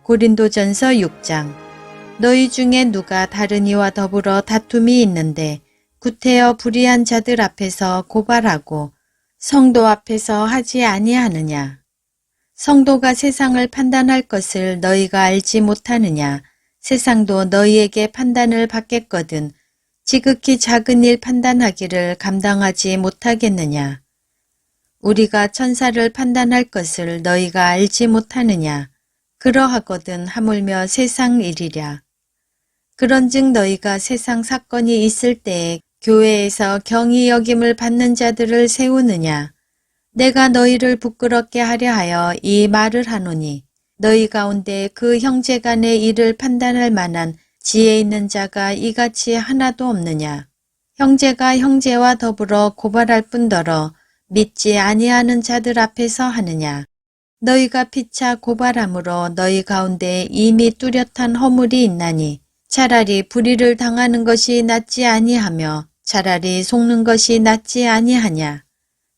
고린도전서 6장. 너희 중에 누가 다른 이와 더불어 다툼이 있는데 구태여 불의한 자들 앞에서 고발하고 성도 앞에서 하지 아니하느냐. 성도가 세상을 판단할 것을 너희가 알지 못하느냐. 세상도 너희에게 판단을 받겠거든 지극히 작은 일 판단하기를 감당하지 못하겠느냐. 우리가 천사를 판단할 것을 너희가 알지 못하느냐. 그러하거든 하물며 세상 일이랴. 그런즉 너희가 세상 사건이 있을 때에 교회에서 경히 여김을 받는 자들을 세우느냐. 내가 너희를 부끄럽게 하려 하여 이 말을 하노니 너희 가운데 그 형제 간의 일을 판단할 만한 지혜 있는 자가 이같이 하나도 없느냐. 형제가 형제와 더불어 고발할 뿐더러 믿지 아니하는 자들 앞에서 하느냐. 너희가 피차 고발함으로 너희 가운데 이미 뚜렷한 허물이 있나니 차라리 불의를 당하는 것이 낫지 아니하며 차라리 속는 것이 낫지 아니하냐.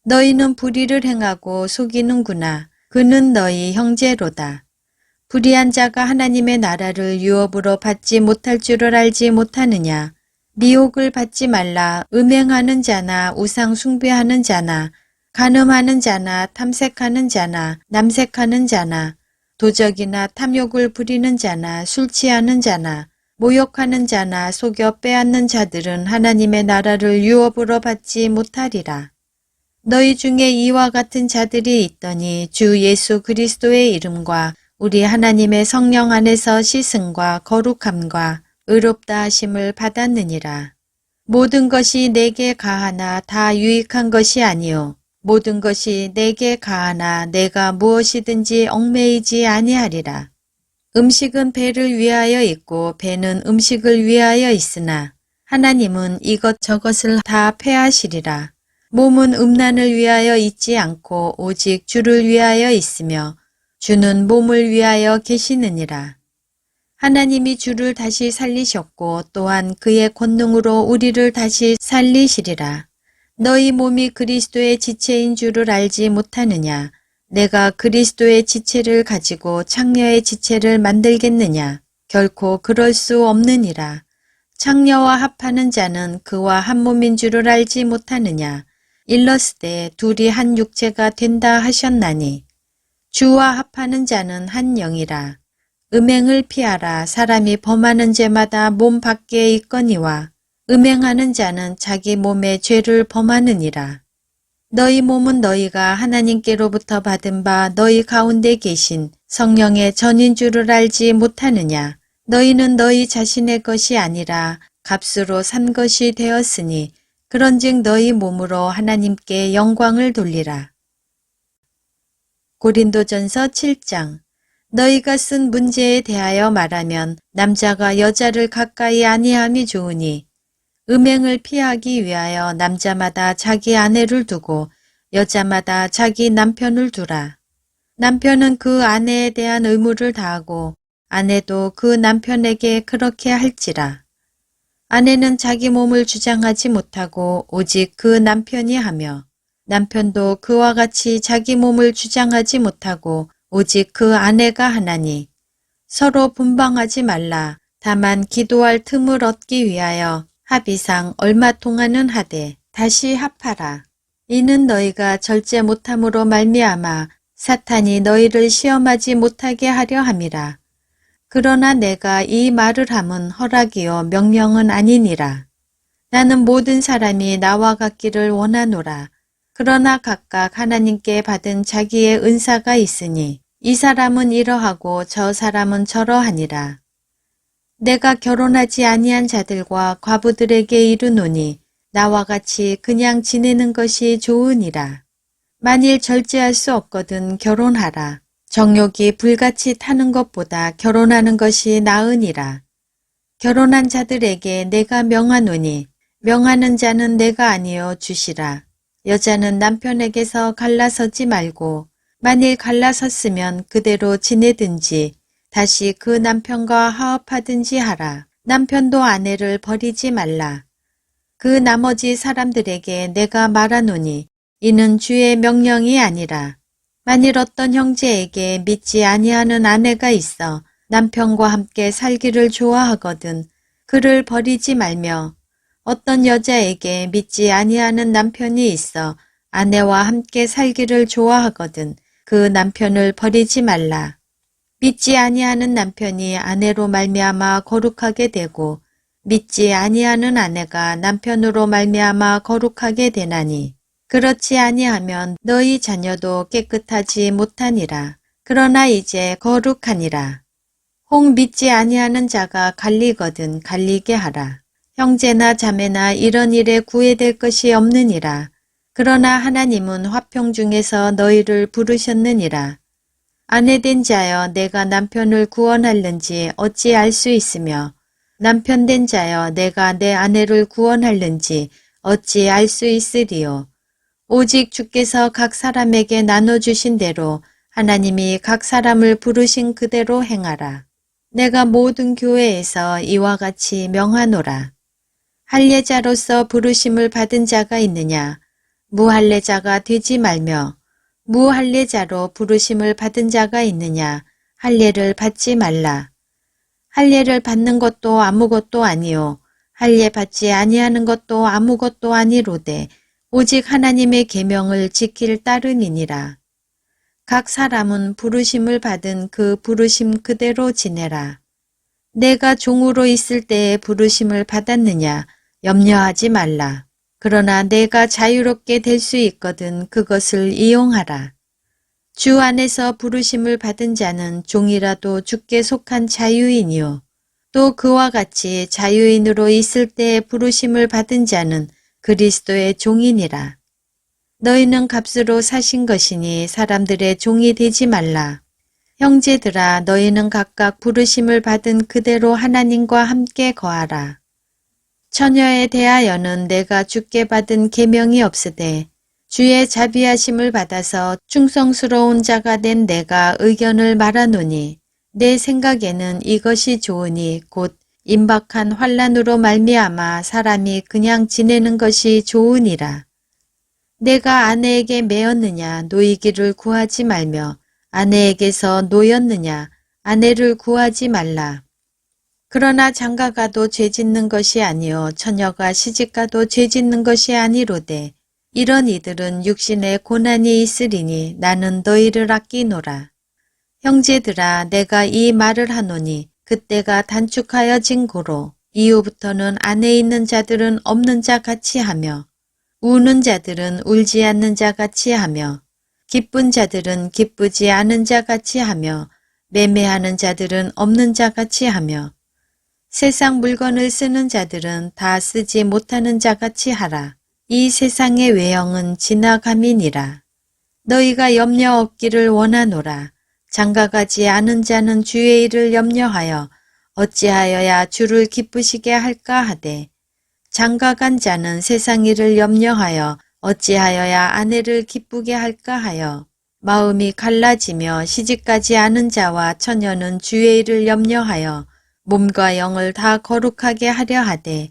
너희는 불의를 행하고 속이는구나. 그는 너희 형제로다. 불의한 자가 하나님의 나라를 유업으로 받지 못할 줄을 알지 못하느냐. 미혹을 받지 말라. 음행하는 자나 우상 숭배하는 자나 간음하는 자나 탐색하는 자나 남색하는 자나 도적이나 탐욕을 부리는 자나 술 취하는 자나 모욕하는 자나 속여 빼앗는 자들은 하나님의 나라를 유업으로 받지 못하리라. 너희 중에 이와 같은 자들이 있더니 주 예수 그리스도의 이름과 우리 하나님의 성령 안에서 씻음과 거룩함과 의롭다 하심을 받았느니라. 모든 것이 내게 가하나 다 유익한 것이 아니요 모든 것이 내게 가하나 내가 무엇이든지 얽매이지 아니하리라. 음식은 배를 위하여 있고 배는 음식을 위하여 있으나 하나님은 이것저것을 다 패하시리라. 몸은 음란을 위하여 있지 않고 오직 주를 위하여 있으며 주는 몸을 위하여 계시느니라. 하나님이 주를 다시 살리셨고 또한 그의 권능으로 우리를 다시 살리시리라. 너희 몸이 그리스도의 지체인 줄을 알지 못하느냐. 내가 그리스도의 지체를 가지고 창녀의 지체를 만들겠느냐. 결코 그럴 수 없느니라. 창녀와 합하는 자는 그와 한 몸인 줄을 알지 못하느냐. 일러스되 둘이 한 육체가 된다 하셨나니 주와 합하는 자는 한 영이라. 음행을 피하라. 사람이 범하는 죄마다 몸 밖에 있거니와 음행하는 자는 자기 몸에 죄를 범하느니라. 너희 몸은 너희가 하나님께로부터 받은 바 너희 가운데 계신 성령의 전인 줄을 알지 못하느냐. 너희는 너희 자신의 것이 아니라 값으로 산 것이 되었으니 그런즉 너희 몸으로 하나님께 영광을 돌리라. 고린도전서 7장. 너희가 쓴 문제에 대하여 말하면 남자가 여자를 가까이 아니함이 좋으니 음행을 피하기 위하여 남자마다 자기 아내를 두고 여자마다 자기 남편을 두라. 남편은 그 아내에 대한 의무를 다하고 아내도 그 남편에게 그렇게 할지라. 아내는 자기 몸을 주장하지 못하고 오직 그 남편이 하며 남편도 그와 같이 자기 몸을 주장하지 못하고 오직 그 아내가 하나니 서로 분방하지 말라. 다만 기도할 틈을 얻기 위하여 합의상 얼마 동안은 하되 다시 합하라. 이는 너희가 절제 못함으로 말미암아 사탄이 너희를 시험하지 못하게 하려 함이라. 그러나 내가 이 말을 함은 허락이요 명령은 아니니라. 나는 모든 사람이 나와 같기를 원하노라. 그러나 각각 하나님께 받은 자기의 은사가 있으니 이 사람은 이러하고 저 사람은 저러하니라. 내가 결혼하지 아니한 자들과 과부들에게 이르노니 나와 같이 그냥 지내는 것이 좋으니라. 만일 절제할 수 없거든 결혼하라. 정욕이 불같이 타는 것보다 결혼하는 것이 나으니라. 결혼한 자들에게 내가 명하노니 명하는 자는 내가 아니요 주시라. 여자는 남편에게서 갈라서지 말고 만일 갈라섰으면 그대로 지내든지 다시 그 남편과 화합하든지 하라. 남편도 아내를 버리지 말라. 그 나머지 사람들에게 내가 말하노니 이는 주의 명령이 아니라 만일 어떤 형제에게 믿지 아니하는 아내가 있어 남편과 함께 살기를 좋아하거든 그를 버리지 말며 어떤 여자에게 믿지 아니하는 남편이 있어 아내와 함께 살기를 좋아하거든 그 남편을 버리지 말라. 믿지 아니하는 남편이 아내로 말미암아 거룩하게 되고 믿지 아니하는 아내가 남편으로 말미암아 거룩하게 되나니 그렇지 아니하면 너희 자녀도 깨끗하지 못하니라. 그러나 이제 거룩하니라. 혹 믿지 아니하는 자가 갈리거든 갈리게 하라. 형제나 자매나 이런 일에 구애될 것이 없느니라. 그러나 하나님은 화평 중에서 너희를 부르셨느니라. 아내된 자여 내가 남편을 구원할는지 어찌 알 수 있으며 남편된 자여 내가 내 아내를 구원할는지 어찌 알 수 있으리요. 오직 주께서 각 사람에게 나눠주신 대로 하나님이 각 사람을 부르신 그대로 행하라. 내가 모든 교회에서 이와 같이 명하노라. 할례자로서 부르심을 받은 자가 있느냐? 무할례자가 되지 말며 무할례자로 부르심을 받은 자가 있느냐? 할례를 받지 말라. 할례를 받는 것도 아무것도 아니요. 할례 받지 아니하는 것도 아무것도 아니로되 오직 하나님의 계명을 지킬 따름이니라. 각 사람은 부르심을 받은 그 부르심 그대로 지내라. 내가 종으로 있을 때에 부르심을 받았느냐? 염려하지 말라. 그러나 내가 자유롭게 될 수 있거든 그것을 이용하라. 주 안에서 부르심을 받은 자는 종이라도 주께 속한 자유인이요. 또 그와 같이 자유인으로 있을 때에 부르심을 받은 자는 그리스도의 종이니라. 너희는 값으로 사신 것이니 사람들의 종이 되지 말라. 형제들아 너희는 각각 부르심을 받은 그대로 하나님과 함께 거하라. 처녀에 대하여는 내가 주께 받은 계명이 없으되 주의 자비하심을 받아서 충성스러운 자가 된 내가 의견을 말하노니 내 생각에는 이것이 좋으니 곧 임박한 환난으로 말미암아 사람이 그냥 지내는 것이 좋으니라. 내가 아내에게 매었느냐 노이기를 구하지 말며 아내에게서 노였느냐 아내를 구하지 말라. 그러나 장가가도 죄짓는 것이 아니요 처녀가 시집가도 죄짓는 것이 아니로되 이런 이들은 육신에 고난이 있으리니 나는 너희를 아끼노라. 형제들아 내가 이 말을 하노니 그때가 단축하여진 고로 이후부터는 안에 있는 자들은 없는 자 같이 하며 우는 자들은 울지 않는 자 같이 하며 기쁜 자들은 기쁘지 않은 자 같이 하며 매매하는 자들은 없는 자 같이 하며 세상 물건을 쓰는 자들은 다 쓰지 못하는 자 같이 하라. 이 세상의 외형은 지나감이니라. 너희가 염려 없기를 원하노라. 장가가지 않은 자는 주의 일을 염려하여 어찌하여야 주를 기쁘시게 할까 하되 장가간 자는 세상 일을 염려하여 어찌하여야 아내를 기쁘게 할까 하여 마음이 갈라지며 시집가지 않은 자와 처녀는 주의 일을 염려하여 몸과 영을 다 거룩하게 하려 하되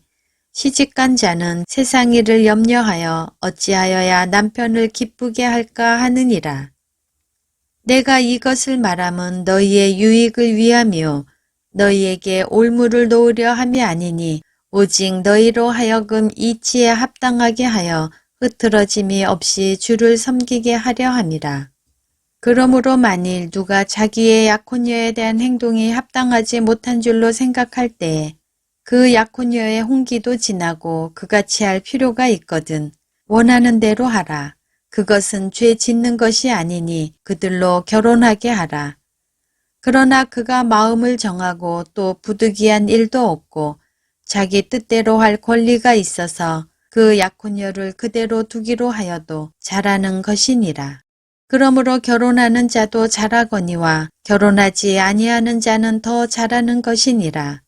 시집간 자는 세상 일을 염려하여 어찌하여야 남편을 기쁘게 할까 하느니라. 내가 이것을 말함은 너희의 유익을 위함이요 너희에게 올무를 놓으려 함이 아니니 오직 너희로 하여금 이치에 합당하게 하여 흐트러짐이 없이 주를 섬기게 하려 함이라. 그러므로 만일 누가 자기의 약혼녀에 대한 행동이 합당하지 못한 줄로 생각할 때에 그 약혼녀의 홍기도 지나고 그같이 할 필요가 있거든 원하는 대로 하라. 그것은 죄 짓는 것이 아니니 그들로 결혼하게 하라. 그러나 그가 마음을 정하고 또 부득이한 일도 없고 자기 뜻대로 할 권리가 있어서 그 약혼녀를 그대로 두기로 하여도 잘하는 것이니라. 그러므로 결혼하는 자도 잘하거니와 결혼하지 아니하는 자는 더 잘하는 것이니라.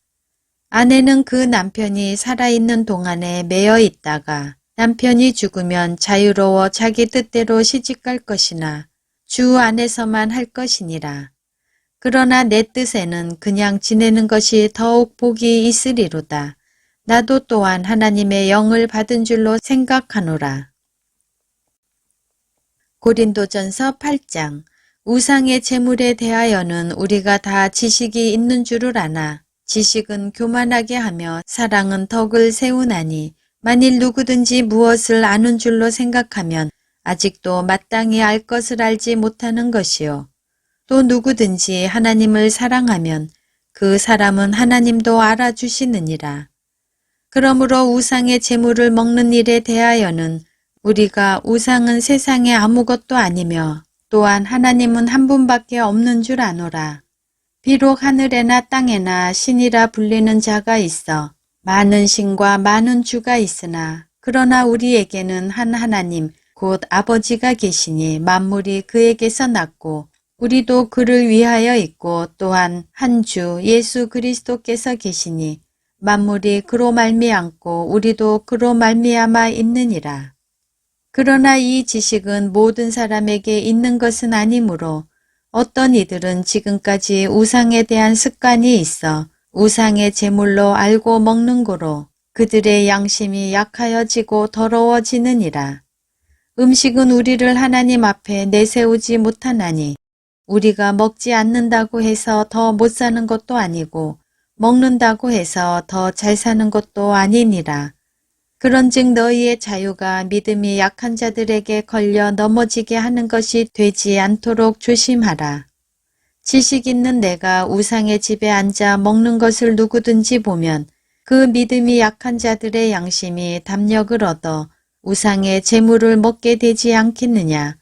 아내는 그 남편이 살아있는 동안에 매여 있다가 남편이 죽으면 자유로워 자기 뜻대로 시집갈 것이나 주 안에서만 할 것이니라. 그러나 내 뜻에는 그냥 지내는 것이 더욱 복이 있으리로다. 나도 또한 하나님의 영을 받은 줄로 생각하노라. 고린도전서 8장. 우상의 제물에 대하여는 우리가 다 지식이 있는 줄을 아나 지식은 교만하게 하며 사랑은 덕을 세우나니 만일 누구든지 무엇을 아는 줄로 생각하면 아직도 마땅히 알 것을 알지 못하는 것이요. 또 누구든지 하나님을 사랑하면 그 사람은 하나님도 알아주시느니라. 그러므로 우상의 제물을 먹는 일에 대하여는 우리가 우상은 세상에 아무것도 아니며 또한 하나님은 한 분밖에 없는 줄 아노라. 비록 하늘에나 땅에나 신이라 불리는 자가 있어 많은 신과 많은 주가 있으나 그러나 우리에게는 한 하나님 곧 아버지가 계시니 만물이 그에게서 났고 우리도 그를 위하여 있고 또한 한 주 예수 그리스도께서 계시니 만물이 그로 말미암고 우리도 그로 말미암아 있느니라. 그러나 이 지식은 모든 사람에게 있는 것은 아니므로 어떤 이들은 지금까지 우상에 대한 습관이 있어 우상의 제물로 알고 먹는 고로 그들의 양심이 약하여지고 더러워지느니라. 음식은 우리를 하나님 앞에 내세우지 못하나니 우리가 먹지 않는다고 해서 더 못 사는 것도 아니고 먹는다고 해서 더 잘 사는 것도 아니니라. 그런즉 너희의 자유가 믿음이 약한 자들에게 걸려 넘어지게 하는 것이 되지 않도록 조심하라. 지식 있는 내가 우상의 집에 앉아 먹는 것을 누구든지 보면 그 믿음이 약한 자들의 양심이 담력을 얻어 우상의 재물을 먹게 되지 않겠느냐.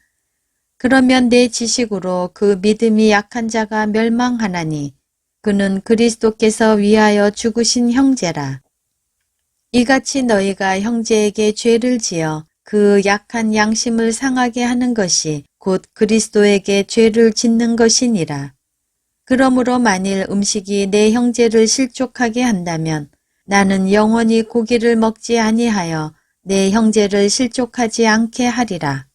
그러면 내 지식으로 그 믿음이 약한 자가 멸망하나니 그는 그리스도께서 위하여 죽으신 형제라. 이같이 너희가 형제에게 죄를 지어 그 약한 양심을 상하게 하는 것이 곧 그리스도에게 죄를 짓는 것이니라. 그러므로 만일 음식이 내 형제를 실족하게 한다면 나는 영원히 고기를 먹지 아니하여 내 형제를 실족하지 않게 하리라.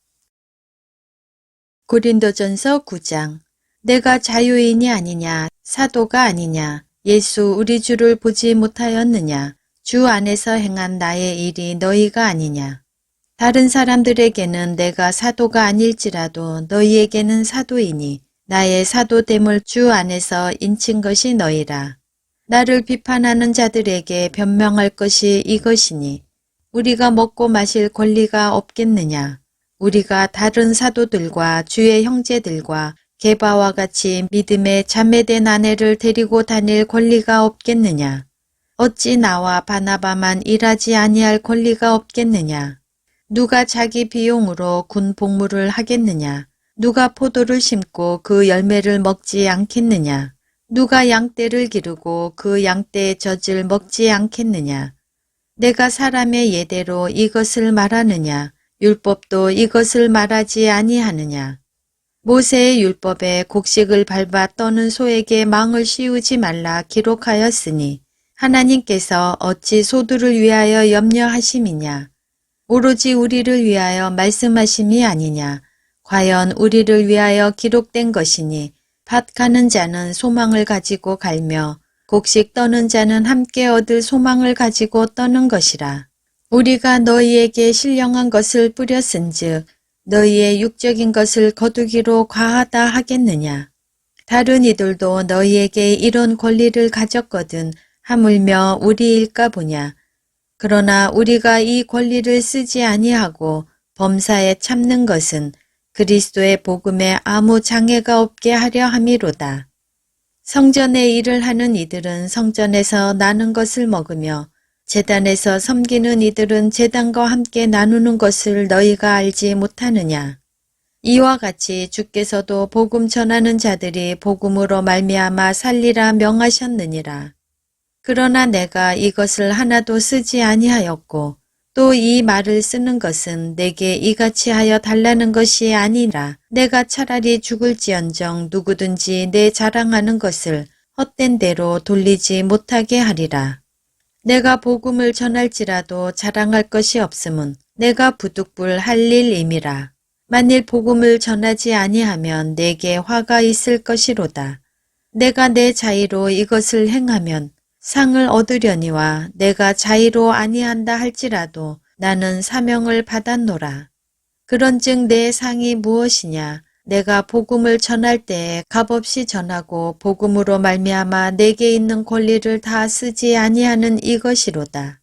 고린도전서 9장. 내가 자유인이 아니냐 사도가 아니냐 예수 우리 주를 보지 못하였느냐 주 안에서 행한 나의 일이 너희가 아니냐. 다른 사람들에게는 내가 사도가 아닐지라도 너희에게는 사도이니 나의 사도됨을 주 안에서 인친 것이 너희라. 나를 비판하는 자들에게 변명할 것이 이것이니 우리가 먹고 마실 권리가 없겠느냐. 우리가 다른 사도들과 주의 형제들과 게바와 같이 믿음의 자매된 아내를 데리고 다닐 권리가 없겠느냐. 어찌 나와 바나바만 일하지 아니할 권리가 없겠느냐. 누가 자기 비용으로 군 복무를 하겠느냐. 누가 포도를 심고 그 열매를 먹지 않겠느냐. 누가 양떼를 기르고 그 양떼의 젖을 먹지 않겠느냐. 내가 사람의 예대로 이것을 말하느냐. 율법도 이것을 말하지 아니하느냐. 모세의 율법에 곡식을 밟아 떠는 소에게 망을 씌우지 말라 기록하였으니 하나님께서 어찌 소들을 위하여 염려하심이냐. 오로지 우리를 위하여 말씀하심이 아니냐. 과연 우리를 위하여 기록된 것이니 밭 가는 자는 소망을 가지고 갈며 곡식 떠는 자는 함께 얻을 소망을 가지고 떠는 것이라. 우리가 너희에게 신령한 것을 뿌렸은즉 너희의 육적인 것을 거두기로 과하다 하겠느냐. 다른 이들도 너희에게 이런 권리를 가졌거든 하물며 우리일까 보냐. 그러나 우리가 이 권리를 쓰지 아니하고 범사에 참는 것은 그리스도의 복음에 아무 장애가 없게 하려 함이로다. 성전의 일을 하는 이들은 성전에서 나는 것을 먹으며 제단에서 섬기는 이들은 제단과 함께 나누는 것을 너희가 알지 못하느냐. 이와 같이 주께서도 복음 전하는 자들이 복음으로 말미암아 살리라 명하셨느니라. 그러나 내가 이것을 하나도 쓰지 아니하였고 또 이 말을 쓰는 것은 내게 이같이 하여 달라는 것이 아니라 내가 차라리 죽을지언정 누구든지 내 자랑하는 것을 헛된 대로 돌리지 못하게 하리라. 내가 복음을 전할지라도 자랑할 것이 없음은 내가 부득불 할 일임이라. 만일 복음을 전하지 아니하면 내게 화가 있을 것이로다. 내가 내 자의로 이것을 행하면 상을 얻으려니와 내가 자의로 아니한다 할지라도 나는 사명을 받았노라. 그런즉 내 상이 무엇이냐. 내가 복음을 전할 때에 값없이 전하고 복음으로 말미암아 내게 있는 권리를 다 쓰지 아니하는 이것이로다.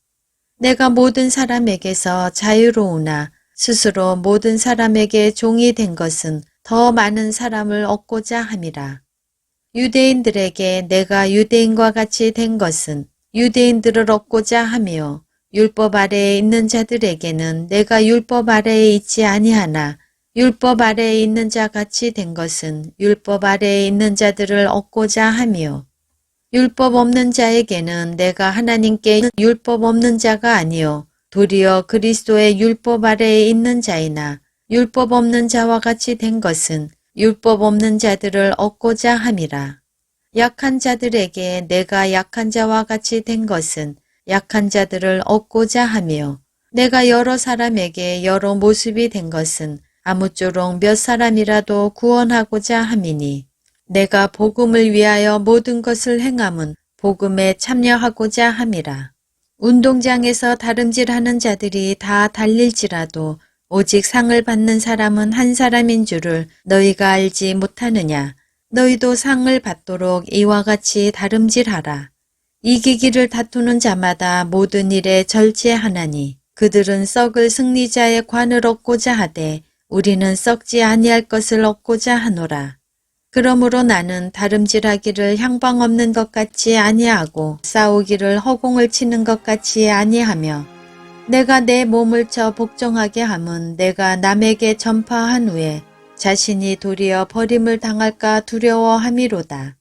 내가 모든 사람에게서 자유로우나 스스로 모든 사람에게 종이 된 것은 더 많은 사람을 얻고자 함이라. 유대인들에게 내가 유대인과 같이 된 것은 유대인들을 얻고자 하며 율법 아래에 있는 자들에게는 내가 율법 아래에 있지 아니하나 율법 아래에 있는 자 같이 된 것은 율법 아래에 있는 자들을 얻고자 하며 율법 없는 자에게는 내가 하나님께 율법 없는 자가 아니요 도리어 그리스도의 율법 아래에 있는 자이나 율법 없는 자와 같이 된 것은 율법 없는 자들을 얻고자 함이라. 약한 자들에게 내가 약한 자와 같이 된 것은 약한 자들을 얻고자 하며 내가 여러 사람에게 여러 모습이 된 것은 아무쪼록 몇 사람이라도 구원하고자 함이니 내가 복음을 위하여 모든 것을 행함은 복음에 참여하고자 함이라. 운동장에서 다름질하는 자들이 다 달릴지라도 오직 상을 받는 사람은 한 사람인 줄을 너희가 알지 못하느냐. 너희도 상을 받도록 이와 같이 다름질하라. 이기기를 다투는 자마다 모든 일에 절제하나니 그들은 썩을 승리자의 관을 얻고자 하되 우리는 썩지 아니할 것을 얻고자 하노라. 그러므로 나는 다름질하기를 향방 없는 것 같이 아니하고 싸우기를 허공을 치는 것 같이 아니하며 내가 내 몸을 쳐 복종하게 함은 내가 남에게 전파한 후에 자신이 도리어 버림을 당할까 두려워함이로다.